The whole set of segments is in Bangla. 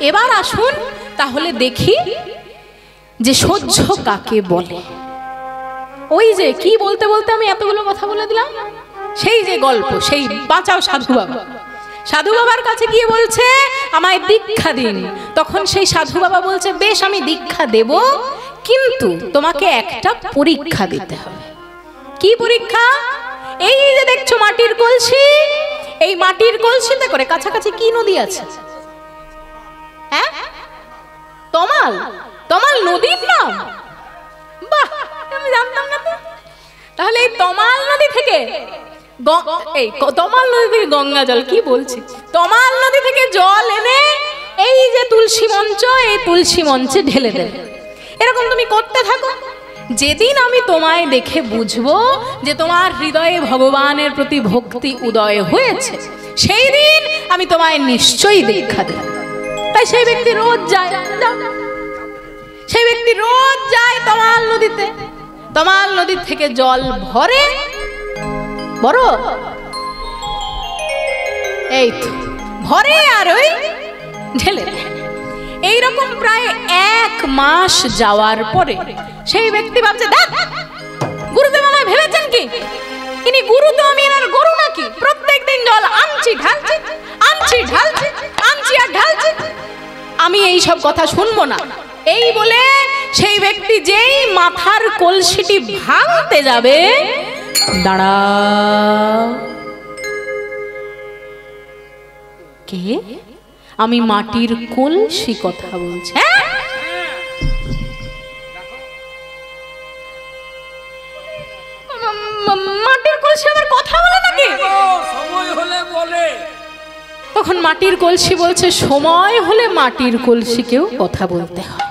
এবার আসুন তাহলে দেখি যে সহ্য কাকে বলে। ওই যে কি বলতে বলতে আমি এতগুলো কথা বলে দিলাম, সেই যে গল্প, সেই বাঁচাও সাধু বাবা। সাধু বাবার কাছে গিয়ে বলছে আমায় দীক্ষা দিন। তখন সেই সাধু বাবা বলছে বেশ আমি দীক্ষা দেব, কিন্তু তোমাকে একটা পরীক্ষা দিতে হবে। কি পরীক্ষা? এই যে দেখছো মাটির কলসি, এই মাটির কলসিতে করে কাছাকাছি কি নদী আছে? হ্যাঁ, তমাল। তমাল নদীর নাম? বাহ, আমি জানতাম না তো। তাহলে এই তমাল নদী থেকে তমাল নদী থেকে গঙ্গা জল, কি বলছি, তমাল নদী থেকে জল এনে এই যে তুলসী মঞ্চ, এই তুলসী মঞ্চে ঢেলে দেবে। এরকম তুমি করতে থাকো। যেদিন আমি তোমায় দেখে বুঝবো যে তোমার হৃদয়ে ভগবানের প্রতি ভক্তি উদয় হয়েছে, সেই দিন আমি তোমায় নিশ্চয়ই দীক্ষা দেব। তাই সেই ব্যক্তি রোজ যায়, সেই ব্যক্তি রোজ যায় তমাল নদীতে। তমাল নদী থেকে জল ভরে, বড় এই তো ভরে আর ওই ঢেলে। এইরকম প্রায় 1 মাস যাওয়ার পরে সেই ব্যক্তি ভাবছে, দেখ গুরুদেব আমায় ভেবেছেন কি, ইনি গুরু তো আমি এনার গরু নাকি? প্রত্যেকদিন জল আনছি ঢালছি, আনছি ঢালছি, আনছি আর ঢালছি, আমি এই সব কথা শুনবো না। এই বলে সেই ব্যক্তি যেই মাথার কলসিটি ভাঙতে যাবে, দাঁড়াও, কে? আমি মাটির কলসি কথা বলছি। মাটির কলসি আবার কথা বলে নাকি? সময় হলে বলে। তখন মাটির কলসি বলছে সময় হলে মাটির কলসিকেও কথা বলতে হয়।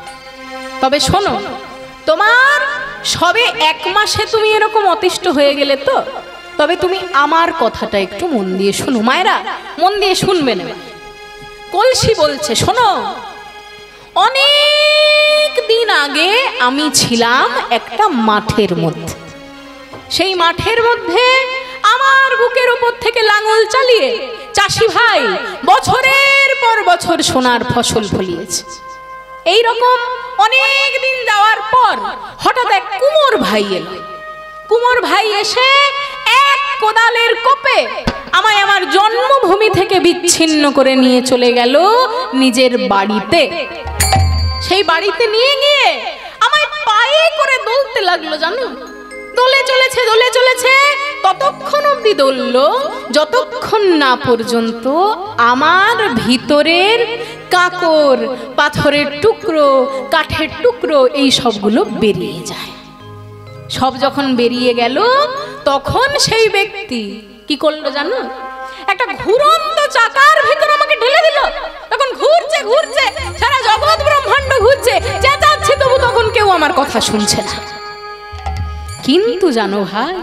তবে শোনো, তোমার সবে 1 মাসে তুমি এরকম অতিষ্ঠ হয়ে গেলে তো, তবে তুমি আমার কথাটা একটু মন দিয়ে শোনো। মায়েরা মন দিয়ে শুনবে না। কলসি বলছে শোনো, অনেক দিন আগে আমি ছিলাম একটা মাঠের মধ্যে। সেই মাঠের মধ্যে আমার বুকের উপর থেকে লাঙল চালিয়ে চাষি ভাই বছরের পর বছর সোনার ফসল ফলিয়েছে। এই রকম অনেক দিন যাওয়ার পর হঠাৎ এক কুমোর ভাই এলো। কুমোর ভাই এসে এক কোদালের কোপে আমায় আমার জন্মভূমি থেকে বিচ্ছিন্ন করে নিয়ে চলে গেল নিজের বাড়িতে। সেই বাড়িতে নিয়ে গিয়ে আমায় পায়ে করে দোলতে লাগলো, জানো? দোলে চলেছে, দোলে চলেছে, ততক্ষণ অবধি দোললো যতক্ষণ না পর্যন্ত আমার ভিতরের কাকর, পাথরের টুকরো, কাঠের টুকরো এই সবগুলো বেরিয়ে যায়। সব যখন বেরিয়ে গেল তখন সেই ব্যক্তি কি করলো জানো? একটা ঘুরন্ত চাকার ভিতর আমাকে ঢেলে দিল। তখন ঘুরছে ঘুরছে, সারা জগৎ ব্রহ্মাণ্ড ঘুরছে, চেঁচাচ্ছে, তবু তখন কেউ আমার কথা শুনছে না। কিন্তু জানো ভাই,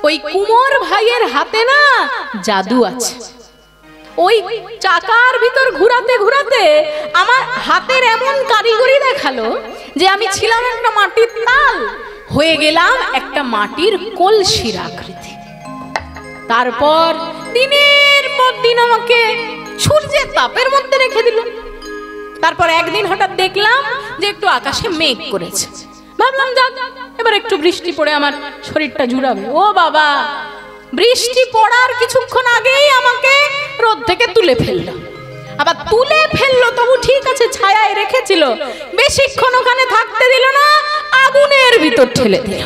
ওই কুমোর ভাইয়ের হাতে না জাদু আছে। ওই চাকার ভিতর ঘুরাতে ঘুরাতে আমার হাতের এমন কারিগরি দেখালো যে আমি ছিলাম একটা মাটির তাল, হয়ে গেলাম একটা মাটির কলসির আকৃতি। তারপর দিনের পর দিন আমাকে সূর্যের তাপের মধ্যে রেখে দিল। তারপর একদিন হঠাৎ দেখলাম যে একটু আকাশে মেঘ করেছে। ভাবলাম যাক এবার একটু বৃষ্টি পড়ে আমার শরীরটা জুড়াবে। ও বাবা, বৃষ্টি পড়ার কিছুক্ষণ আগেই আমাকে রোদ থেকে তুলে ফেললো। আবার তুলে ফেললো তবু ঠিক আছে, ছায়ায় রেখেছিল, বেশিক্ষণ ওখানে থাকতে দিল না, আগুনের ভিতর ঠেলে দিল।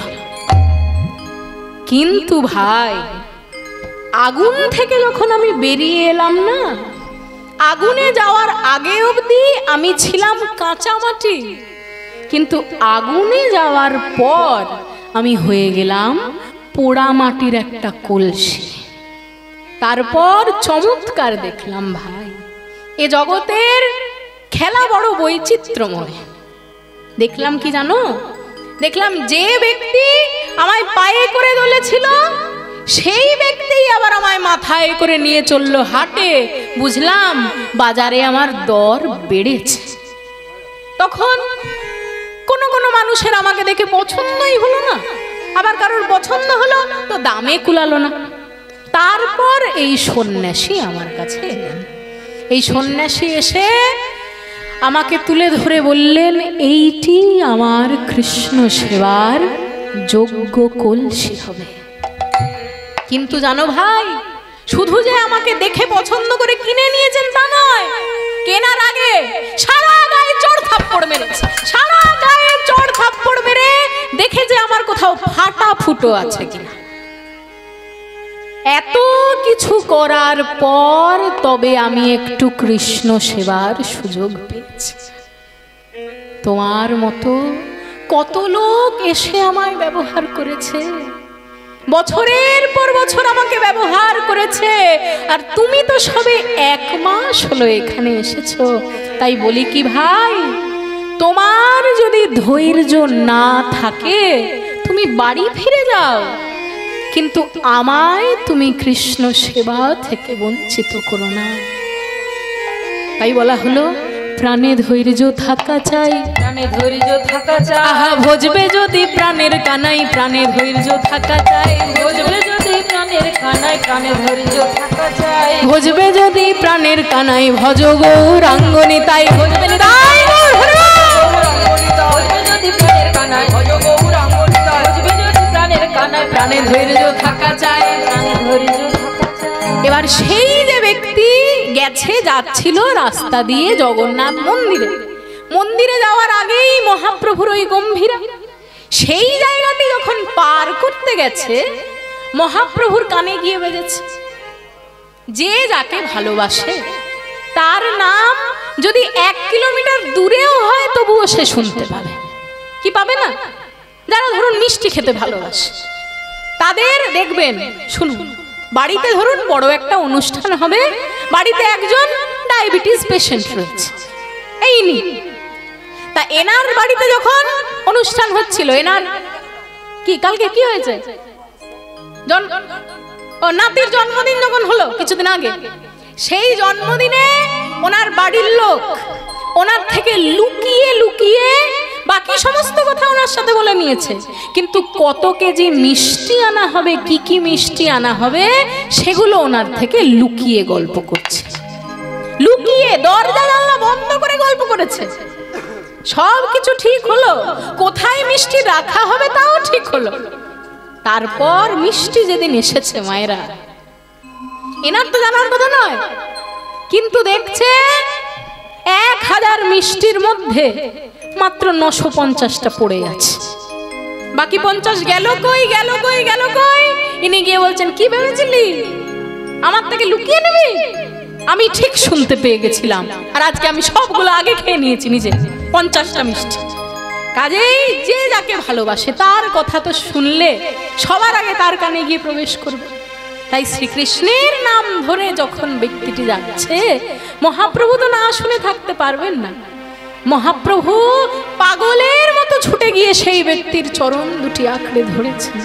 কিন্তু ভাই, আগুন থেকে যখন আমি বেরিয়ে এলাম না, আগুনে যাওয়ার আগে অবধি আমি ছিলাম কাঁচা মাটি, কিন্তু আগুনে যাওয়ার পর আমি হয়ে গেলাম পোড়া মাটির একটা কলসি। তারপর চমৎকার দেখলাম ভাই, এ জগতের খেলা বড় বৈচিত্র্যময়। দেখলাম কি জানো? দেখলাম যে ব্যক্তি আমায় পায়ে করে দোলেছিল সেই ব্যক্তি আবার আমায় মাথায় করে নিয়ে চললো হাটে। বুঝলাম বাজারে আমার দর বেড়েছে। তখন কোনো কোনো মানুষের আমাকে দেখে পছন্দই হলো না, আবার কারোর পছন্দ হলো তো দামে কুলালো না। তারপর এই সন্ন্যাসী আমার কাছে এলেন। এই সন্ন্যাসী এসে আমাকে তুলে ধরে বললেন, এইটি আমার কৃষ্ণ সেবার যোগ্য কলসি হবে। কিন্তু জানো ভাই, শুধু যে আমাকে দেখে পছন্দ করে কিনে নিয়েছেন তা নয়, কেনার আগে সারা গায়ে চড় থাপ্পড় মেরেছে, সারা গায়ে চড় থাপ্পড় মেরে দেখে যে আমার কোথাও ফাটা ফুটো আছে কিনা। এত কিছু করার পর তবে আমি একটু কৃষ্ণ সেবার সুযোগ পেয়েছি। তোমার মতো কত লোক এসে আমায় ব্যবহার করেছে, বছরের পর বছর আমাকে ব্যবহার করেছে, আর তুমি তো সবে 1 মাস হলো এখানে এসেছো। তাই বলি কি ভাই, তোমার যদি ধৈর্য না থাকে তুমি বাড়ি ফিরে যাও, কিন্তু আমায় তুমি কৃষ্ণ সেবা থেকে বঞ্চিত করো না। তাই বলা হলো, প্রাণে ধৈর্য থাকা চাই, প্রাণে ধৈর্য থাকা চাই। আহা ভজবে যদি প্রাণের কানাই, প্রাণে ধৈর্য থাকা চাই। ভজবে যদি প্রাণের কানাই, প্রাণে ধৈর্য থাকা চাই। ভজবে যদি প্রাণের কানাই, ভজ গৌরাঙ্গনি তাই। ভজবে নিতাই ভজবে যদি প্রাণের কানাই, ভজ গৌরাঙ্গনি তাই। ভজবে যদি প্রাণের কানাই, প্রাণে ধৈর্য থাকা চাই। প্রাণে ধৈর্য থাকা চাই। এবার সেই যে ব্যক্তি গেছে, যাচ্ছিল রাস্তা দিয়ে জগন্নাথ মন্দিরে, মন্দিরে যাওয়ার আগেই মহাপ্রভুর ওই গম্ভীরা, সেই জায়গাটি যখন পার করতে গেছে, মহাপ্রভুর কানে গিয়ে বেজেছে, যে যাকে ভালোবাসে তার নাম যদি 1 কিলোমিটার দূরেও হয় তবুও সে শুনতে পাবে। কি পাবে না? যারা ধরুন মিষ্টি খেতে ভালোবাসে তাদের দেখবেন, শুনুন, বাড়িতে ধরুন বড় একটা অনুষ্ঠান হবে, বাড়িতে একজন ডায়াবেটিস পেশেন্ট রয়েছে, এই নি, তা এনার বাড়িতে যখন অনুষ্ঠান হচ্ছিল, এনার কি কালকে কি হয়েছে, নাতির জন্মদিন যখন হলো কিছুদিন আগে, সেই জন্মদিনে ওনার বাড়ির লোক ওনার থেকে লুকিয়ে লুকিয়ে বাকি সমস্ত কথা ওনার সাথে বলে নিয়েছে, কিন্তু কত কেজি মিষ্টি আনা হবে, কি কি মিষ্টি আনা হবে, সেগুলো ওনার থেকে লুকিয়ে গল্প করছে, লুকিয়ে দরজা জানলা বন্ধ করে গল্প করেছে। সব কিছু ঠিক হলো, কোথায় মিষ্টি রাখা হবে তাও ঠিক হলো। তারপর মিষ্টি যেদিন এসেছে, মায়েরা, এনার তো জানার কথা নয়, কিন্তু দেখছে 1000 মিষ্টির মধ্যে মাত্র 950টা পড়ে আছে, বাকি 50 গেল কই, গেল কই, গেল কই। ইনি গিয়ে বলছেন, কি ভেবেছিলি আমার থেকে লুকিয়ে নেবে? আমি ঠিক শুনতে পেয়ে গেছিলাম, আর আজকে আমি সবগুলো আগে খেয়ে নিয়েছি নিজে, 50টা মিষ্টি। কাজেই যে যাকে ভালোবাসে তার কথা তো শুনলে সবার আগে তার কানে গিয়ে প্রবেশ করবে। তাই শ্রীকৃষ্ণের নাম ধরে যখন ব্যক্তিটি যাচ্ছে, মহাপ্রভু তো না শুনে থাকতে পারবেন না। মহাপ্রভু পাগলের মতো ছুটে গিয়ে সেই ব্যক্তির চরণ দুটি আঁকড়ে ধরেছেন।